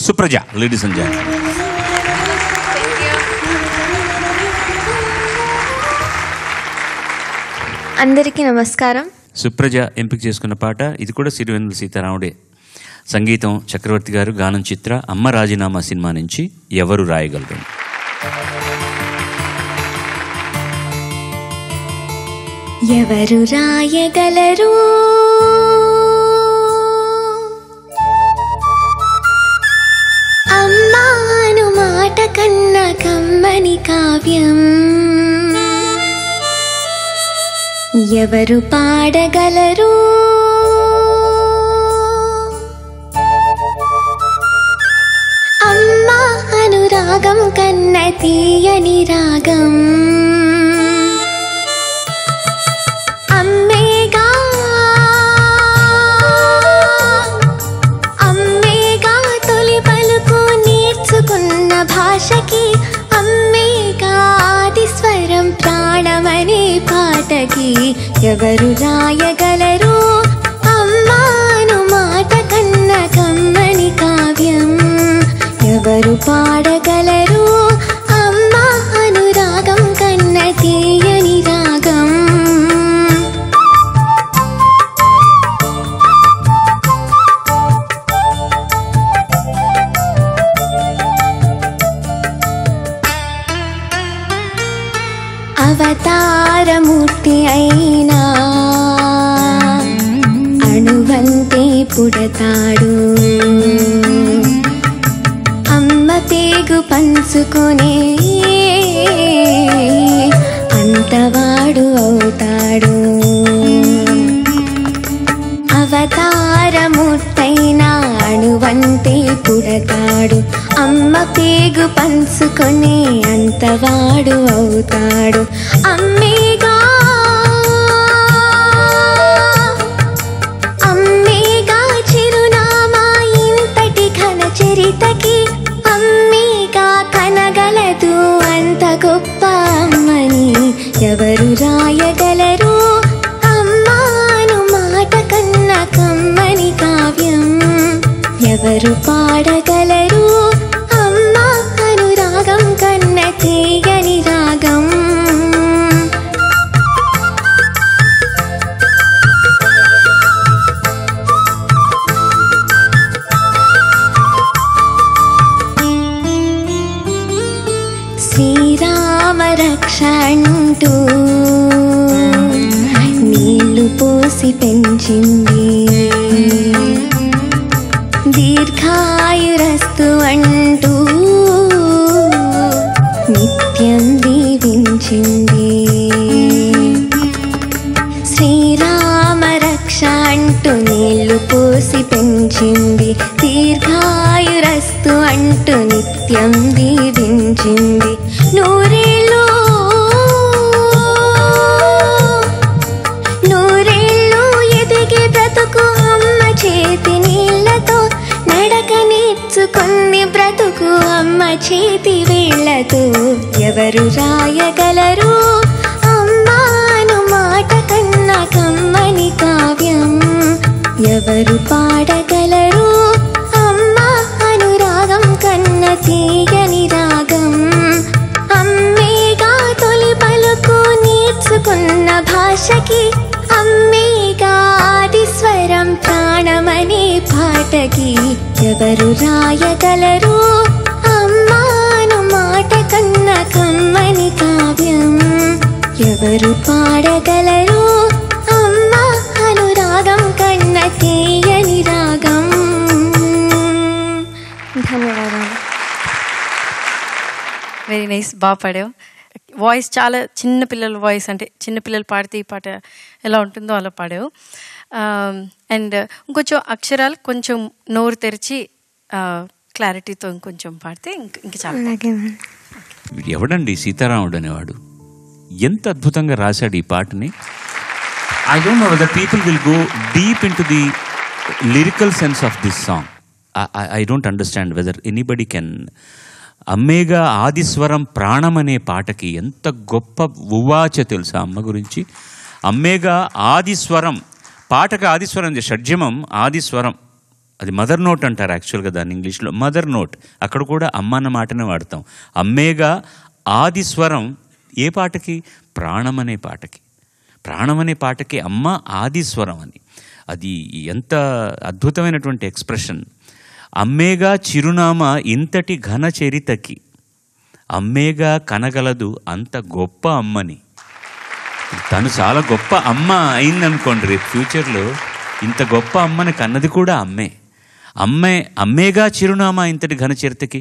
Supraja, ladies and gentlemen. అందరికీ నమస్కారం. సుప్రజ ఎంపిక చేసుకున్న పాట ఇది కూడా సిరివెన్నెల సీతారాముడే. సంగీతం చక్రవర్తి గారు, గానం చిత్ర. అమ్మ రాజీనామా సినిమా నుంచి ఎవరు రాయగలరు. ఎవరు రాయగలరు అమ్మాను మాట కన్నా కమ్మని కావ్యం, ఎవరు పాడగలరు అమ్మా అనురాగం కన్న తీయని రాగం, అమ్మేగా అమ్మేగా తొలి పలుకు నేర్చుకున్న భాషకి, అమ్మేగా ఆది స్వరం ప్రాణమనే పాటకి, ఎవరు రాయగలరు అమ్మాను మాట కన్న కమ్మని కావ్యం, ఎవరు పాడగలరు అమ్మా అనురాగం కన్న తీయని రాగం. అవతారమూర్తి అయినా అణువంతే పుడతాడు, అమ్మ పేగు పంచుకునే అంతవాడు అవుతాడు. అవతారమూర్తైనా అణువంతే పుడతాడు, అమ్మ పేగు పంచుకునే అంతవాడు అవుతాడు. అమ్మేగా అమ్మేగా చిరునామా ఇంతటి ఘన చరితకి, అమ్మేగా కనగలదు అంత గొప్ప అమ్మని, ఎవరు రాయగలరు అమ్మాను మాట కన్న కమ్మని కావ్యం, ఎవరు పాడగలరు అమ్మా అనురాగం కన్న తీయని రాగం. శ్రీరామ రక్ష అంటూ నీళ్లు పోసి పెంచింది, దీర్ఘాయురస్తు అంటూ నిత్యం దీవించింది. శ్రీరామ రక్ష అంటూ నీళ్లు పోసి పెంచింది, దీర్ఘాయురస్తు అంటూ నిత్యం దీవించింది. నూరేళ్ళు నూరేళ్ళు ఎదిగే బ్రతుకు అమ్మ చేతి నీళ్లతో, నడక నేర్చుకుంది బ్రతుకు అమ్మ చేతి వేళ్లతో, ఎవరు రాయగలరు అమ్మాను మాట కన్నా కమ్మని కావ్యం, ఎవరు పాడగలరు అమ్మా అనురాగం కన్న తీయని రాగం. అమ్మేగా తొలి పలుకు నేర్చుకున్న భాషకి, అమ్మేగా ఆది స్వరం ప్రాణమనే పాటకి, ఎవరు రాయగలరు అమ్మాను మాట కన్న కమ్మని కావ్యం, ఎవరు పాడగలరు అమ్మా అనురాగం కన్న తీయని రాగం. ధన్యవాదాలు. వెరీ నైస్, బాగా పాడావు. వాయిస్ చాలా చిన్న పిల్లల వాయిస్, అంటే చిన్న పిల్లలు పాడితే ఈ పాట ఎలా ఉంటుందో అలా పాడావు. అండ్ ఇంకొంచెం అక్షరాలు కొంచెం నోరు తెరిచి క్లారిటీతో ఇంకొంచెం పాడితే ఇంక చాలా. ఎవడండి సీతారాముడు అనేవాడు, ఎంత అద్భుతంగా రాశాడు ఈ పాటని. I don't know whether people will go deep into the lyrical sense of this song. I don't understand whether anybody can. అమ్మేగా ఆదిస్వరం ప్రాణం అనే పాటకి ఎంత గొప్ప ఉవాచ తెలుసా అమ్మ గురించి. అమ్మేగా ఆదిస్వరం, పాటకు ఆదిస్వరం, షడ్జమం ఆదిస్వరం, అది మదర్ నోట్ అంటారు యాక్చువల్గా దాన్ని ఇంగ్లీష్లో, మదర్ నోట్. అక్కడ కూడా అమ్మ అన్న మాటనే వాడతాం. అమ్మేగా ఆది స్వరం ఏ పాటకి? ప్రాణం అనే పాటకి. ప్రాణం అనే పాటకి అమ్మ ఆది స్వరం అని. అది ఎంత అద్భుతమైనటువంటి ఎక్స్ప్రెషన్. అమ్మేగా చిరునామా ఇంతటి ఘన చరితకి, అమ్మేగా కనగలదు అంత గొప్ప అమ్మని. తను చాలా గొప్ప అమ్మ అయిందనుకోండి, రేపు ఫ్యూచర్లో ఇంత గొప్ప అమ్మని కన్నది కూడా అమ్మే. అమ్మేగా చిరునామా ఇంతటి ఘన చరితకి.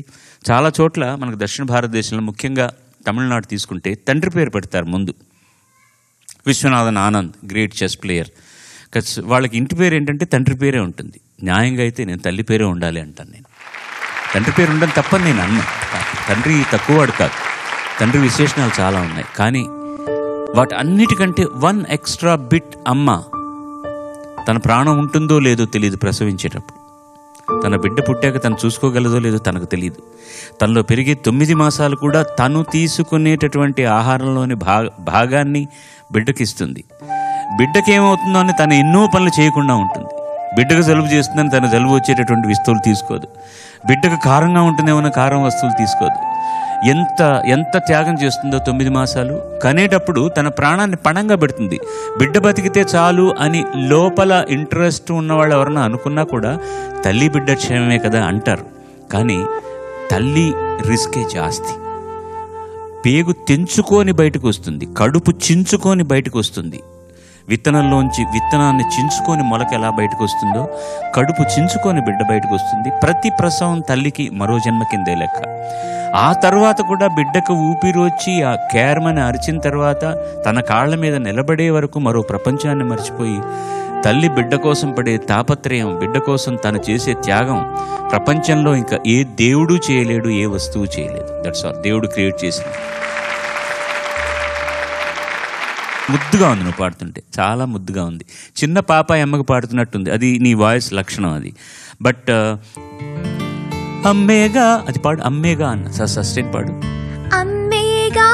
చాలా చోట్ల మనకు దక్షిణ భారతదేశంలో, ముఖ్యంగా తమిళనాడు తీసుకుంటే తండ్రి పేరు పెడతారు ముందు. Viswanathan Anand great chess player, వాళ్ళకి ఇంటి పేరు ఏంటంటే తండ్రి పేరే ఉంటుంది. న్యాయంగా అయితే నేను తల్లి పేరే ఉండాలి అంటాను. నేను తండ్రి పేరు ఉండని తప్పని నేను అన్నా. తండ్రి తక్కువవాడు కాదు, తండ్రి విశేషణాలు చాలా ఉన్నాయి. కానీ వాటి అన్నిటికంటే వన్ ఎక్స్ట్రా బిట్ అమ్మ. తన ప్రాణం ఉంటుందో లేదో తెలియదు ప్రసవించేటప్పుడు. తన బిడ్డ పుట్టాక తను చూసుకోగలదో లేదో తనకు తెలియదు. తనలో పెరిగే 9 మాసాలు కూడా తను తీసుకునేటటువంటి ఆహారంలోని భాగాన్ని బిడ్డకిస్తుంది. బిడ్డకి ఏమవుతుందో అని తను ఎన్నో పనులు చేయకుండా ఉంటుంది. బిడ్డకు జలుబు చేస్తుందని తన జలుబు వచ్చేటటువంటి వస్తువులు తీసుకోదు. బిడ్డకు కారంగా ఉంటుందేమో కారం వస్తువులు తీసుకోదు. ఎంత త్యాగం చేస్తుందో 9 మాసాలు. కనేటప్పుడు తన ప్రాణాన్ని పణంగా పెడుతుంది. బిడ్డ బతికితే చాలు అని లోపల ఇంట్రెస్ట్ ఉన్నవాళ్ళు ఎవరన్నా అనుకున్నా కూడా తల్లి బిడ్డ క్షేమమే కదా అంటారు. కానీ తల్లి రిస్కే జాస్తి. పేగు తెంచుకొని బయటకు వస్తుంది, కడుపు చించుకొని బయటకు వస్తుంది. విత్తనంలోంచి విత్తనాన్ని చించుకొని మొలక ఎలా బయటకు వస్తుందో కడుపు చించుకొని బిడ్డ బయటకు వస్తుంది. ప్రతి ప్రసవం తల్లికి మరో జన్మ కిందే లెక్క. ఆ తర్వాత కూడా బిడ్డకు ఊపిరి వచ్చి ఆ కేర్మని అరిచిన తర్వాత తన కాళ్ళ మీద నిలబడే వరకు మరో ప్రపంచాన్ని మర్చిపోయి తల్లి బిడ్డ కోసం పడే తాపత్రయం, బిడ్డ కోసం తను చేసే త్యాగం ప్రపంచంలో ఇంకా ఏ దేవుడు చేయలేడు, ఏ వస్తువు చేయలేదు. దట్స్ ఆల్ దేవుడు క్రియేట్ చేసింది. ముద్దుగా ఉంది నువ్వు పాడుతుంటే, చాలా ముద్దుగా ఉంది. చిన్న పాప అమ్మకు పాడుతున్నట్టుంది. అది నీ వాయిస్ లక్షణం అది. బట్ అమ్మేగా అది పాడు. అమ్మేగా అన్న సస్టైన్ పాడు. అమ్మేగా.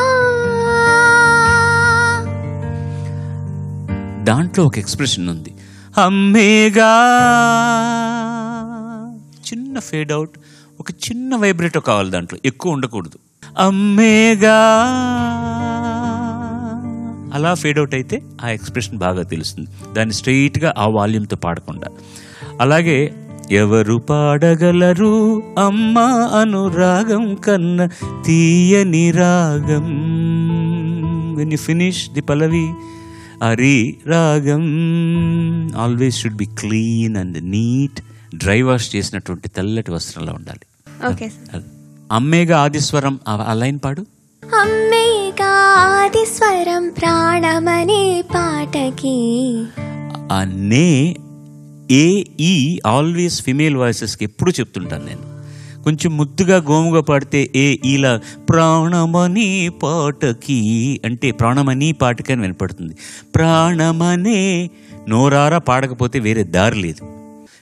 దాంట్లో ఒక ఎక్స్ప్రెషన్ ఉంది, అమ్మేగా. చిన్న ఫేడ్ అవుట్, ఒక చిన్న వైబ్రేటో కావాలి దాంట్లో, ఎక్కువ ఉండకూడదు. అమ్మేగా అలా ఫేడ్ అవుట్ అయితే ఆ ఎక్స్ప్రెషన్ బాగా తెలుస్తుంది. దాన్ని స్ట్రెయిట్గా ఆ వాల్యూమ్తో పాడకుండా. అలాగే ఎవరు పాడగలరు అమ్మ అనురాగం కన్నా తీయని రాగం. When you finish the pallavi, అరి రాగం always should be clean and neat. Dry wash చేసినటువంటి తెల్లటి వస్త్రంలో ఉండాలి. Okay sir. అమ్మేగా ఆదిస్వరం ఆ లైన్ పాడు. అమ్మేగా ఆదిస్వరం ప్రాణమనే పాటకి. అనే ఏ ఈ ఆల్వేస్ ఫిమేల్ వాయిసెస్కి ఎప్పుడు చెప్తుంటాను నేను. కొంచెం ముద్దుగా గోముగా పాడితే ఏ ఈలా ప్రాణమని పాటకి అంటే ప్రాణమని పాటకి అని వినపడుతుంది. ప్రాణమనే నోరారా పాడకపోతే వేరే దారి లేదు.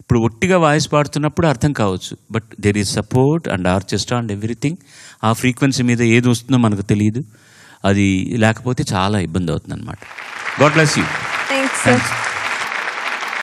ఇప్పుడు ఒట్టిగా వాయిస్ పాడుతున్నప్పుడు అర్థం కావచ్చు, but there is support and orchestra and everything. ఆ ఫ్రీక్వెన్సీ మీద ఏది వస్తుందో మనకు తెలియదు. అది లేకపోతే చాలా ఇబ్బంది అవుతుంది అనమాట. God bless you. Thanks sir.